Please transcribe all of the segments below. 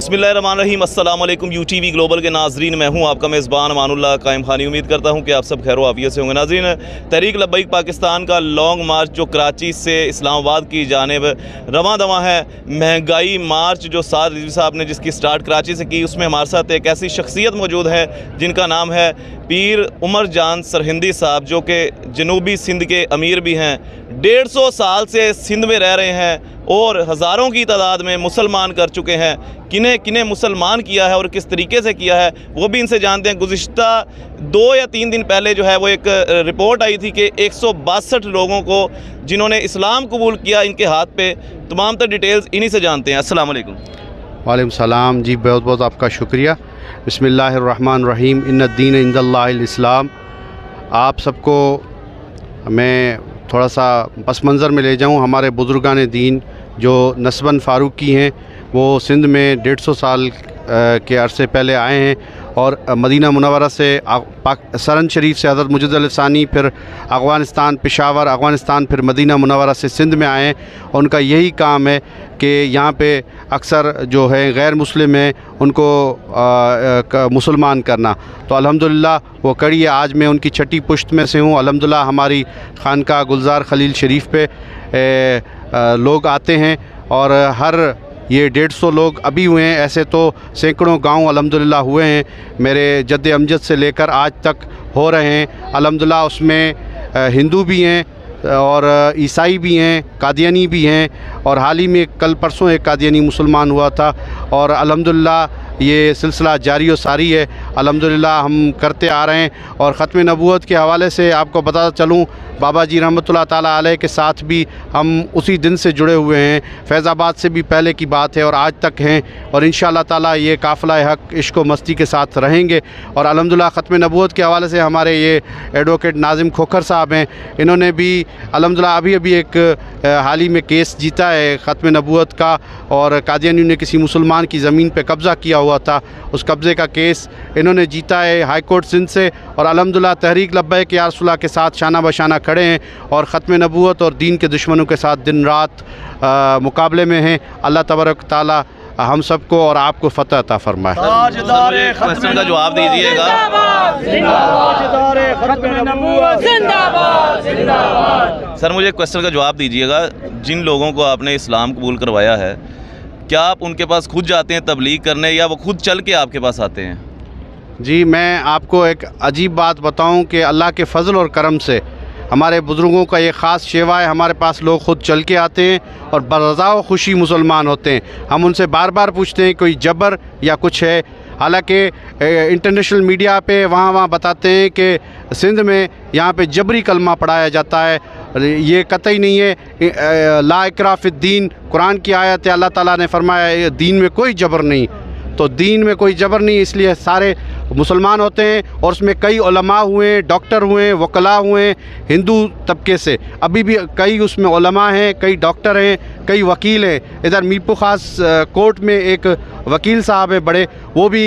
बिस्मिल्लाहिर्रहमानिर्रहीम। अस्सलाम वालेकुम UTV ग्लोबल के नाजरीन, मैं हूं आपका मेज़बान अमानुल्लाह कायम खानी। उम्मीद करता हूं कि आप सब खैर आफियत से होंगे। नाजरीन, तहरीक लब्बैक पाकिस्तान का लॉन्ग मार्च जो कराची से इस्लामाबाद की जानिब रवां दवा है, महंगाई मार्च जो साद रिजवी साहब ने जिसकी स्टार्ट कराची से की, उसमें हमारे साथ एक ऐसी शख्सियत मौजूद है जिनका नाम है पीर उमर जान सरहिंदी साहब, जो कि जनूबी सिंध के अमीर भी हैं। 150 साल से सिंध में रह रहे हैं और हज़ारों की तादाद में मुसलमान कर चुके हैं। किन्हें किन्हें मुसलमान किया है और किस तरीके से किया है वो भी इनसे जानते हैं। गुज़िश्ता 2 या 3 दिन पहले जो है वो एक रिपोर्ट आई थी कि 162 लोगों को जिन्होंने इस्लाम कबूल किया, इनके हाथ पे तमाम तर डिटेल्स इन्हीं से जानते हैं। अस्सलाम वालेकुम। वालेकुम सलाम जी, बहुत बहुत आपका शुक्रिया। बिस्मिल्लाहिर्रहमानिर्रहीम, इन्नद्दीन इंदल्लाहिल इस्लाम। आप सबको मैं थोड़ा सा पस मंज़र में ले जाऊँ। हमारे बुज़ुर्गान दीन जो नस्बन फ़ारूकी हैं वो सिंध में 150 साल के अरसे पहले आए हैं और मदीना मुनव्वरा से सरन शरीफ से हज़रत मुजद्दिद अल-सानी, फिर अफ़गानिस्तान पेशावर, अफ़गानिस्तान, फिर मदीना मुनव्वरा से सिंध में आए हैं। और उनका यही काम है कि यहाँ पे अक्सर जो है गैर मुस्लिम हैं उनको मुसलमान करना। तो अल्हम्दुलिल्लाह वो कड़ी है। आज मैं उनकी छठी पुश्त में से हूँ। अल्हम्दुलिल्लाह हमारी खानका गुलजार खलील शरीफ पे लोग आते हैं और हर ये 150 लोग अभी हुए हैं। ऐसे तो सैकड़ों गांव अल्हम्दुलिल्लाह हुए हैं मेरे जद्द अमजद से लेकर आज तक हो रहे हैं। अल्हम्दुलिल्लाह उसमें हिंदू भी हैं और ईसाई भी हैं, कादियानी भी हैं। और हाल ही में कल परसों एक कादियानी मुसलमान हुआ था और अल्हम्दुलिल्लाह ये सिलसिला जारी और सारी है। अल्हम्दुलिल्लाह हम करते आ रहे हैं। और ख़त्म नबूवत के हवाले से आपको बताता चलूँ, बाबा जी रहमतुल्लाह ताला अलैह के साथ भी हम उसी दिन से जुड़े हुए हैं। फैज़ाबाद से भी पहले की बात है और आज तक हैं। और इंशाअल्लाह ताला ये काफ़िला हक़ इश्क व मस्ती के साथ रहेंगे। और अल्हम्दुलिल्लाह ख़त्म नबूवत के हवाले से हमारे ये एडवोकेट नाज़िम खोखर साहब हैं, इन्होंने भी अल्हम्दुलिल्लाह अभी एक हाल ही में केस जीता है ख़त्म नबूवत का। और कादियानियों ने किसी मुसलमान की ज़मीन पर कब्ज़ा किया हुआ था, उस कब्ज़े का केस इन्होंने जीता है हाई कोर्ट सिंध से। और अल्हम्दुलिल्लाह तहरीक लब्बैक या रसूलल्लाह के साथ शाना बशाना खड़े हैं और ख़त्म नबूवत और दीन के दुश्मनों के साथ दिन रात मुकाबले में हैं। अल्लाह तबारक ताला हम सबको और आपको फ़तह अता फरमाए। क्वेश्चन का जवाब दीजिएगा। सर, मुझे क्वेश्चन का जवाब दीजिएगा। जिन लोगों को आपने इस्लाम कबूल करवाया है, क्या आप उनके पास खुद जाते हैं तबलीग करने या वो खुद चल के आपके पास आते हैं? जी, मैं आपको एक अजीब बात बताऊं कि अल्लाह के फ़ज़ल और करम से हमारे बुज़ुर्गों का ये ख़ास शेवा है। हमारे पास लोग ख़ुद चल के आते हैं और बरज़ा व खुशी मुसलमान होते हैं। हम उनसे बार बार पूछते हैं कोई जबर या कुछ है। हालांकि इंटरनेशनल मीडिया पे वहाँ बताते हैं कि सिंध में यहाँ पे जबरी कलमा पढ़ाया जाता है। ये कतई नहीं है। ला इकराह फिद्दीन, कुरान की आयत है। अल्लाह ताला ने फरमाया दीन में कोई जबर नहीं। तो दीन में कोई जबर नहीं, इसलिए सारे मुसलमान होते हैं। और उसमें कई उलमा हुए, डॉक्टर हुए, वकला हुए हिंदू तबके से। अभी भी कई उसमें उलमा हैं, कई डॉक्टर हैं, कई वकील हैं। इधर मीरपुर ख़ास कोर्ट में एक वकील साहब है बड़े, वो भी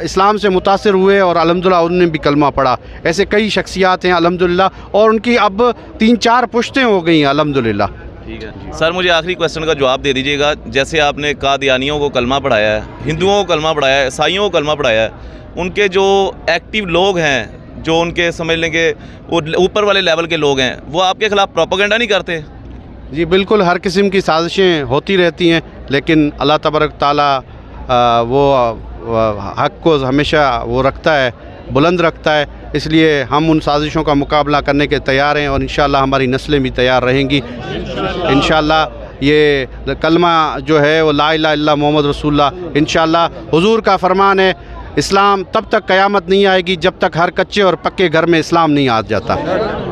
इस्लाम से मुतासिर हुए और अल्हम्दुलिल्लाह उन्होंने भी कलमा पढ़ा। ऐसे कई शख्सियात हैं अल्हम्दुलिल्लाह, और उनकी अब 3-4 पुश्तें हो गई हैं अल्हम्दुलिल्लाह। ठीक है सर, मुझे आखिरी क्वेश्चन का जवाब दे दीजिएगा। जैसे आपने कादियानियों को कलमा पढ़ाया है, हिंदुओं को कलमा पढ़ाया है, ईसाइयों को कलमा पढ़ाया है, उनके जो एक्टिव लोग हैं, जो उनके समझ लें कि वो ऊपर वाले लेवल के लोग हैं, वो आपके ख़िलाफ़ प्रोपेगेंडा नहीं करते? जी बिल्कुल, हर किस्म की साजिशें होती रहती हैं, लेकिन अल्लाह तबारक ताला वो हक़ को हमेशा वो रखता है, बुलंद रखता है। इसलिए हम उन साजिशों का मुकाबला करने के तैयार हैं और इंशाअल्लाह हमारी नस्लें भी तैयार रहेंगी। इंशाअल्लाह ये कलमा जो है वो ला इलाहा इल्लल्लाह मोहम्मद रसूलुल्लाह, इंशाअल्लाह हुजूर का फरमान है, इस्लाम तब तक क़यामत नहीं आएगी जब तक हर कच्चे और पक्के घर में इस्लाम नहीं आ जाता।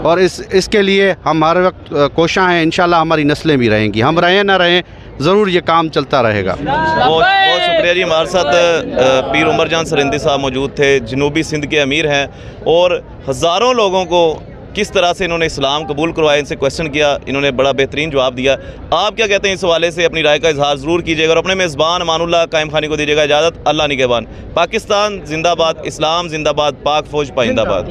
और इसके लिए हम हर वक्त कोशां हैं। इंशाअल्लाह हमारी नस्लें भी रहेंगी, हम रहें ना रहें, ज़रूर ये काम चलता रहेगा। बहुत शुक्रिया जी। हमारे साथ पीर उमर जान सरहिंदी साहब मौजूद थे, जनूबी सिंध के अमीर हैं और हज़ारों लोगों को किस तरह से इन्होंने इस्लाम कबूल करवाया, इनसे क्वेश्चन किया, इन्होंने बड़ा बेहतरीन जवाब दिया। आप क्या कहते हैं इस हवाले से? अपनी राय का इजहार ज़रूर कीजिएगा और अपने मेज़बान अमानुल्लाह कायम खानी को दीजिएगा इजाज़त। अल्लाह निगहबान। पाकिस्तान जिंदाबाद, इस्लाम जिंदाबाद, पाक फ़ौज पाइंदाबाद।